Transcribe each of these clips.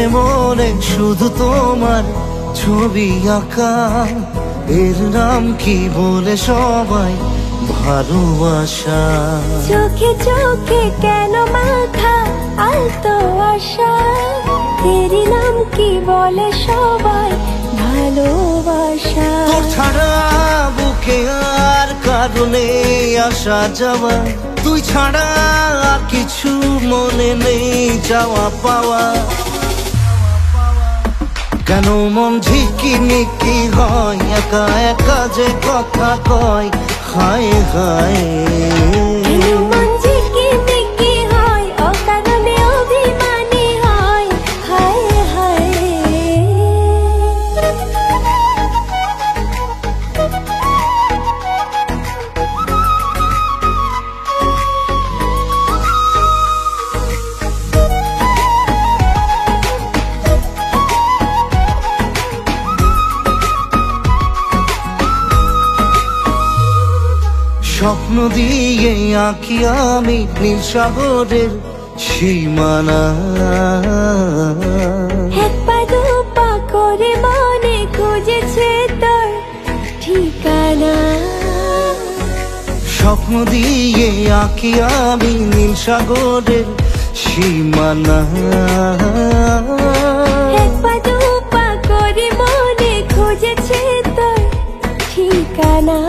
মনে মনে শুধু তোমার ছবি আঁকা, এর নাম কি বলে সবাই ভালোবাসা। চোখে চোখে কেন মাথা আলতো আশা, এর নাম কি বলে সবাই ভালোবাসা। তোর ছাড়া বুকে আর কারণে আসা যাওয়া, তুই ছাড়া আর কিছু মনে নেই যাওয়া পাওয়া। কেন মন ঝিকিমিকি হয়, একা একা যে কথা কয়, হায় হায়। কেন মন ঝিকিমিকি হয়, অকারণে অভিমানী হয়, হায় হায়। স্বপ্ন দিয়ে আঁকি আমি নীল সাগরের সীমানা, এক পা দুপা করে মনে খুঁজেছে তোর ঠিকানা। স্বপ্ন দিয়ে আঁকি আমি নীল সাগরের সীমানা, এক পা দুপা করে মনে খুঁজেছে তোর ঠিকানা।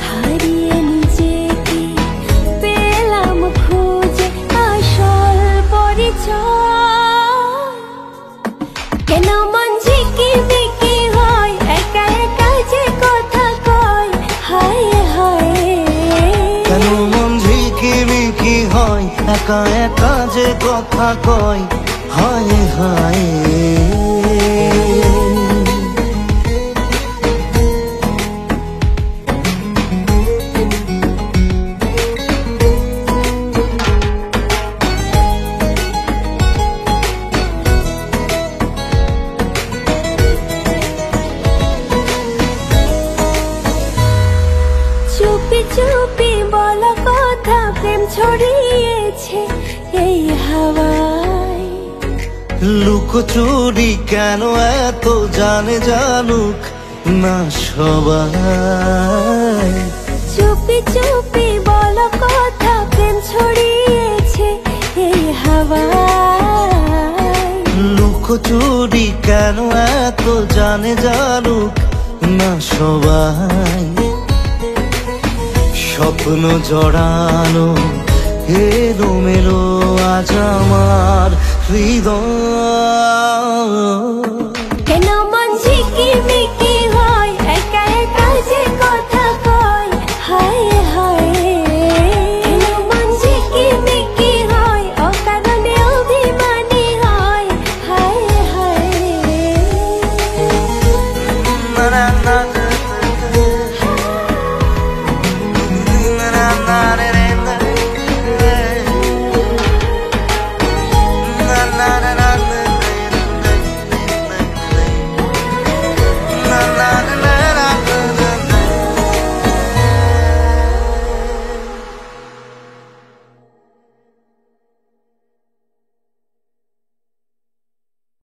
হারিয়ে নিজেকে পেলাম খুঁজে আসল পরিচয়। কেন মন ঝিকিমিকি হয়, একা একা যে কথা কয়, হায় হায়। কেন মন ঝিকিমিকি হয়, একা একা যে কথা কয়, হায় হায়। চুপি চুপি বলা কথা প্রেম ছড়িয়েছে এই হাওয়ায়। লুকোচুরি কেন এত জানে জানুক না সবাই। চুপি চুপি বলা কথা প্রেম ছড়িয়েছে এই হাওয়ায়। লুকোচুরি কেন এত জানে জানুক না সবাই। স্বপ্ন জড়ানো এলোমেলো আজ আমার হৃদয়।